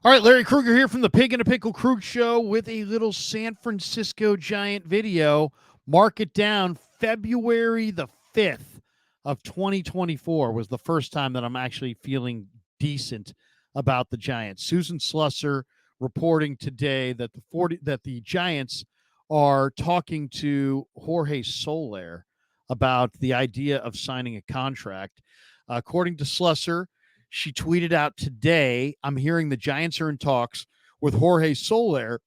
All right, Larry Krueger here from the Pig and a Pickle Krug Show with a little San Francisco Giant video. Mark it down. February the 5th of 2024 was the first time that I'm actually feeling decent about the Giants. Susan Slusser reporting today that the Giants are talking to Jorge Soler about the idea of signing a contract. According to Slusser, she tweeted out today, I'm hearing the Giants are in talks with Jorge Soler.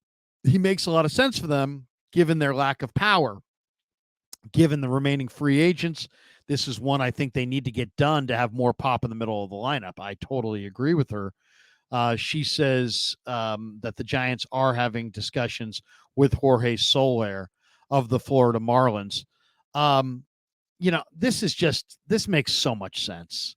He makes a lot of sense for them given their lack of power, given the remaining free agents. This is one I think they need to get done to have more pop in the middle of the lineup. I totally agree with her. She says that the Giants are having discussions with Jorge Soler of the Florida Marlins. Um, this makes so much sense.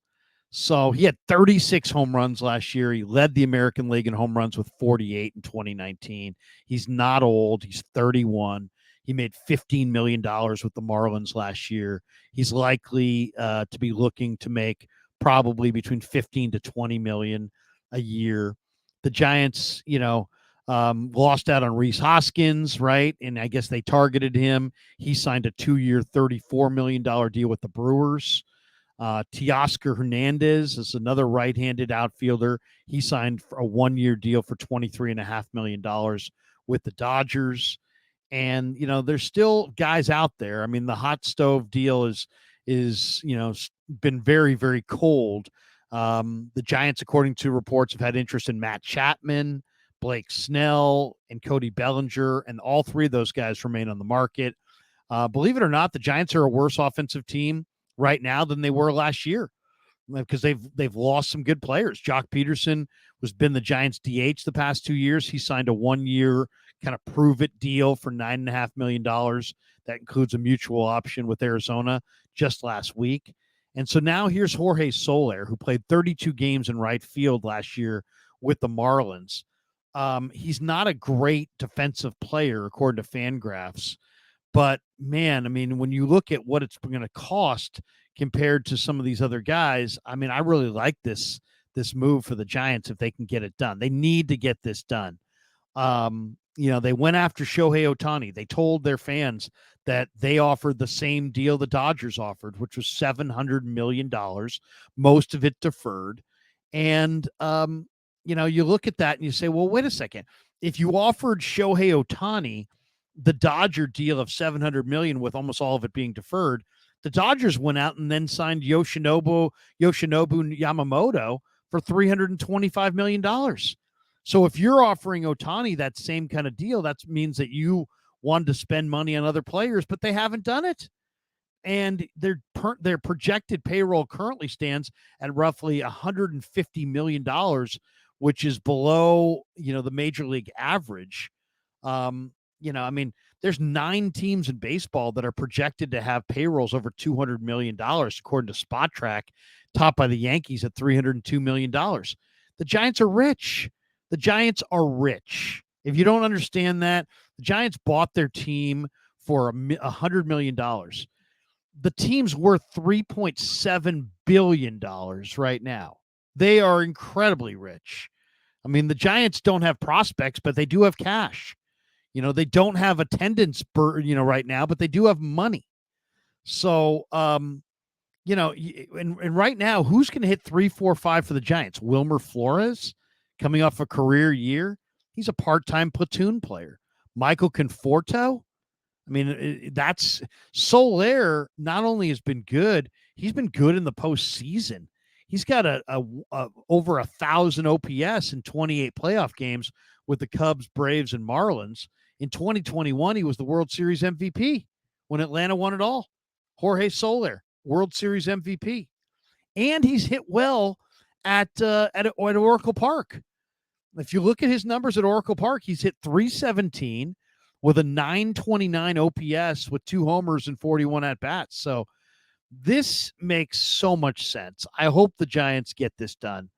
So he had 36 home runs last year. He led the American League in home runs with 48 in 2019. He's not old. He's 31. He made $15 million with the Marlins last year. He's likely to be looking to make probably between 15 to 20 million a year. The Giants, lost out on Rhys Hoskins, right? And I guess they targeted him. He signed a 2-year, $34 million deal with the Brewers. Teoscar Hernandez is another right-handed outfielder. He signed for a 1-year deal for $23.5 million with the Dodgers. And, there's still guys out there. I mean, the hot stove deal is been very, very cold. The Giants, according to reports, have had interest in Matt Chapman, Blake Snell, and Cody Bellinger, and all three of those guys remain on the market. Believe it or not, the Giants are a worse offensive team right now than they were last year because they've lost some good players. Jock Peterson was been the Giants DH the past 2 years. He signed a 1-year kind of prove it deal for $9.5 million. That includes a mutual option with Arizona just last week. And so now here's Jorge Soler, who played 32 games in right field last year with the Marlins. He's not a great defensive player, according to Fangraphs. But man, I mean, when you look at what it's going to cost compared to some of these other guys, I mean, I really like this move for the Giants if they can get it done. They need to get this done. They went after Shohei Ohtani. They told their fans that they offered the same deal the Dodgers offered, which was $700 million, most of it deferred. And, you look at that and you say, well, wait a second. If you offered Shohei Ohtani the Dodger deal of $700 million with almost all of it being deferred, the Dodgers went out and then signed Yoshinobu Yamamoto for $325 million. So if you're offering Ohtani that same kind of deal, that means that you wanted to spend money on other players, but they haven't done it. And their projected payroll currently stands at roughly $150 million, which is below, the major league average. There's 9 teams in baseball that are projected to have payrolls over $200 million, according to Spot Track, topped by the Yankees at $302 million. The Giants are rich. The Giants are rich. If you don't understand that, the Giants bought their team for $100 million. The team's worth $3.7 billion right now. They are incredibly rich. I mean, the Giants don't have prospects, but they do have cash. They don't have attendance, right now, but they do have money. So, and right now, who's going to hit 3, 4, 5 for the Giants? Wilmer Flores, coming off a career year. He's a part-time platoon player. Michael Conforto. I mean, that's Soler. Not only has been good, he's been good in the postseason. He's got a over 1,000 OPS in 28 playoff games with the Cubs, Braves, and Marlins. In 2021, he was the World Series MVP when Atlanta won it all. Jorge Soler, World Series MVP. And he's hit well at Oracle Park. If you look at his numbers at Oracle Park, he's hit .317 with a .929 OPS with 2 homers and 41 at-bats. So this makes so much sense. I hope the Giants get this done.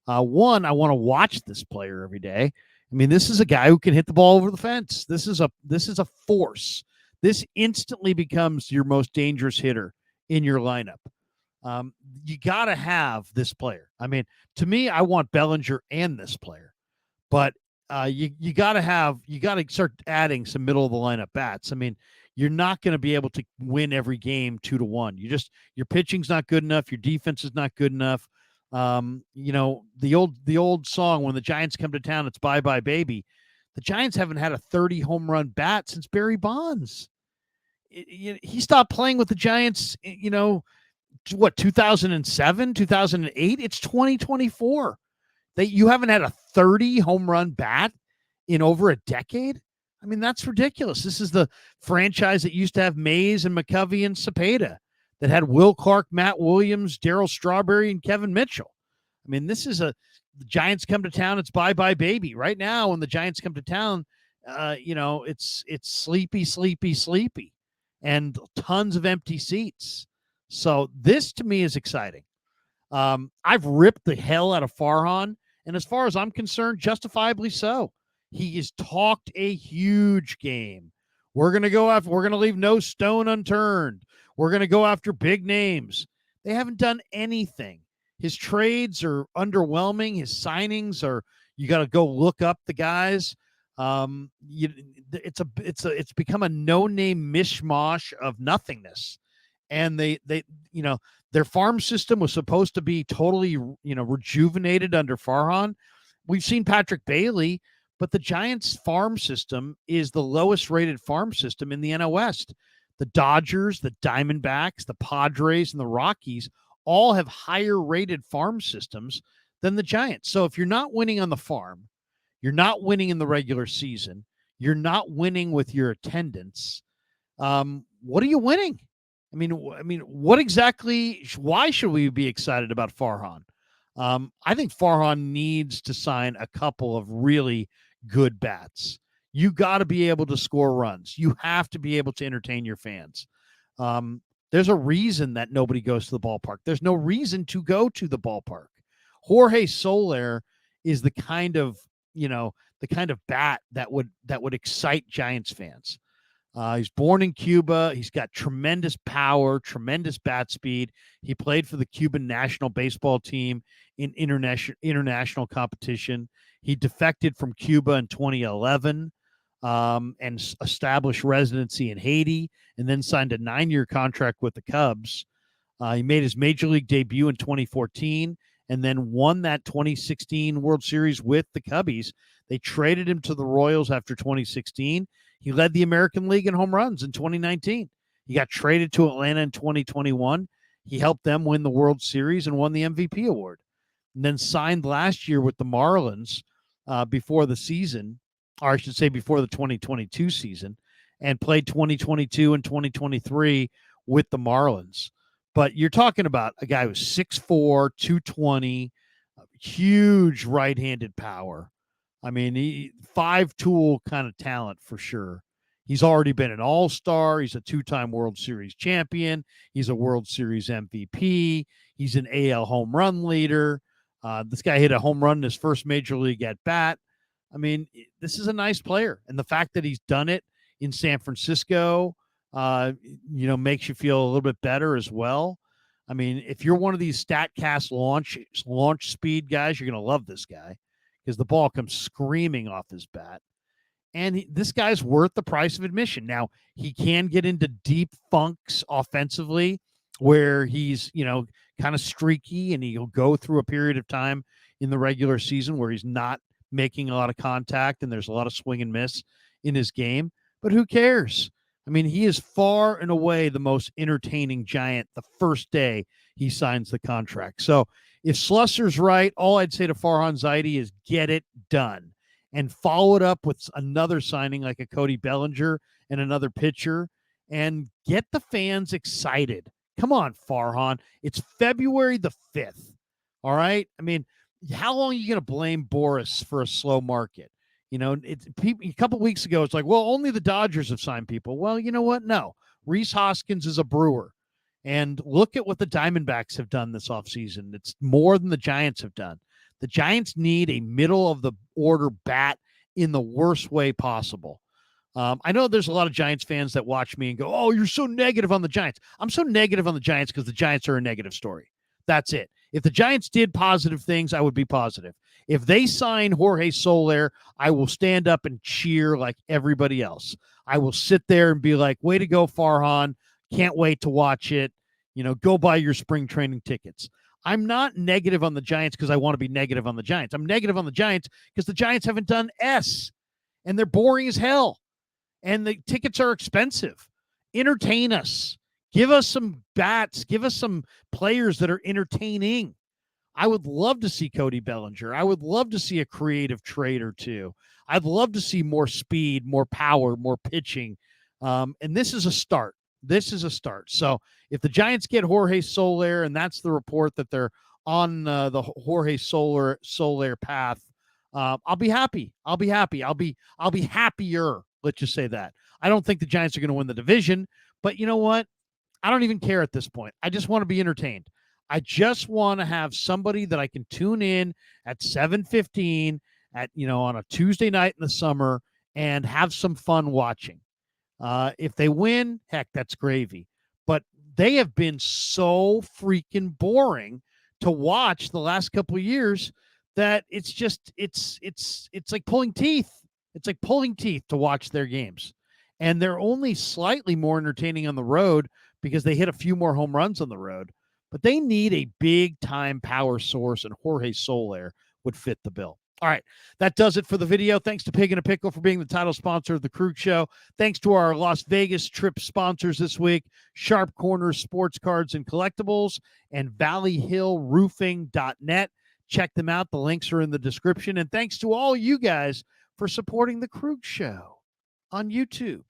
One, I want to watch this player every day. I mean, this is a guy who can hit the ball over the fence. This is a force. This instantly becomes your most dangerous hitter in your lineup. You got to have this player. I mean, to me, I want Bellinger and this player. But you got to start adding some middle of the lineup bats. I mean, you're not going to be able to win every game 2-1. Your pitching's not good enough. Your defense is not good enough. The old song, when the Giants come to town, it's bye bye baby. The Giants haven't had a 30 home run bat since Barry Bonds. He stopped playing with the Giants, 2007, 2008? It's 2024. You haven't had a 30 home run bat in over a decade. I mean, that's ridiculous. This is the franchise that used to have Mays and McCovey and Cepeda, that had Will Clark, Matt Williams, Darryl Strawberry, and Kevin Mitchell. I mean, the Giants come to town, it's bye bye baby. Right now, when the Giants come to town, it's sleepy, sleepy, sleepy, and tons of empty seats. So this to me is exciting. I've ripped the hell out of Farhan, and as far as I'm concerned, justifiably so. He has talked a huge game. We're going to leave no stone unturned. We're going to go after big names. They haven't done anything. His trades are underwhelming. His signings are, you got to go look up the guys. It's become a no-name mishmash of nothingness. And their farm system was supposed to be totally, rejuvenated under Farhan. We've seen Patrick Bailey, but the Giants farm system is the lowest rated farm system in the NL West. The Dodgers, the Diamondbacks, the Padres, and the Rockies all have higher rated farm systems than the Giants. So if you're not winning on the farm, you're not winning in the regular season, you're not winning with your attendance, what are you winning? I mean, what exactly? Why should we be excited about Farhan? I think Farhan needs to sign a couple of really good bats. You got to be able to score runs. You have to be able to entertain your fans. There's a reason that nobody goes to the ballpark. There's no reason to go to the ballpark. Jorge Soler is the kind of bat that would excite Giants fans. He's born in Cuba. He's got tremendous power, tremendous bat speed. He played for the Cuban national baseball team in international competition. He defected from Cuba in 2011 and established residency in Haiti, and then signed a 9-year contract with the Cubs. He made his major league debut in 2014 and then won that 2016 World Series with the Cubbies. They traded him to the Royals after 2016. He led the American League in home runs in 2019. He got traded to Atlanta in 2021. He helped them win the World Series and won the MVP award. And then signed last year with the Marlins before the season, or I should say before the 2022 season, and played 2022 and 2023 with the Marlins. But you're talking about a guy who's 6'4", 220, huge right-handed power. I mean, five-tool kind of talent for sure. He's already been an all-star. He's a 2-time World Series champion. He's a World Series MVP. He's an AL home run leader. This guy hit a home run in his first major league at bat. I mean, this is a nice player. And the fact that he's done it in San Francisco, makes you feel a little bit better as well. I mean, if you're one of these StatCast launch speed guys, you're going to love this guy because the ball comes screaming off his bat. And this guy's worth the price of admission. Now, he can get into deep funks offensively where he's, kind of streaky, and he'll go through a period of time in the regular season where he's not making a lot of contact and there's a lot of swing and miss in his game. But who cares? I mean, he is far and away the most entertaining Giant the first day he signs the contract. So if Slusser's right, all I'd say to Farhan Zaidi is get it done and follow it up with another signing like a Cody Bellinger and another pitcher and get the fans excited. Come on, Farhan. It's February the 5th. All right? I mean, how long are you going to blame Boris for a slow market? A couple of weeks ago, it's like, well, only the Dodgers have signed people. Well, you know what? No. Rhys Hoskins is a Brewer. And look at what the Diamondbacks have done this offseason. It's more than the Giants have done. The Giants need a middle-of-the-order bat in the worst way possible. I know there's a lot of Giants fans that watch me and go, oh, you're so negative on the Giants. I'm so negative on the Giants because the Giants are a negative story. That's it. If the Giants did positive things, I would be positive. If they sign Jorge Soler, I will stand up and cheer like everybody else. I will sit there and be like, way to go, Farhan. Can't wait to watch it. Go buy your spring training tickets. I'm not negative on the Giants because I want to be negative on the Giants. I'm negative on the Giants because the Giants haven't done S, and they're boring as hell, and the tickets are expensive. Entertain us. Give us some bats. Give us some players that are entertaining. I would love to see Cody Bellinger. I would love to see a creative trade or two. I'd love to see more speed, more power, more pitching. And this is a start. This is a start. So if the Giants get Jorge Soler, and that's the report that they're on the Jorge Soler path, I'll be happy. I'll be happy. I'll be happier. Let's just say that. I don't think the Giants are going to win the division, but you know what? I don't even care at this point. I just want to be entertained. I just want to have somebody that I can tune in at 7:15 on a Tuesday night in the summer and have some fun watching. If they win, heck, that's gravy. But they have been so freaking boring to watch the last couple of years that it's like pulling teeth. It's like pulling teeth to watch their games. And they're only slightly more entertaining on the road because they hit a few more home runs on the road. But they need a big-time power source, and Jorge Soler would fit the bill. All right, that does it for the video. Thanks to Pig and a Pickle for being the title sponsor of the Krug Show. Thanks to our Las Vegas trip sponsors this week, Sharp Corners Sports Cards and Collectibles and ValleyHillRoofing.net. Check them out. The links are in the description. And thanks to all you guys for supporting the Krug Show on YouTube.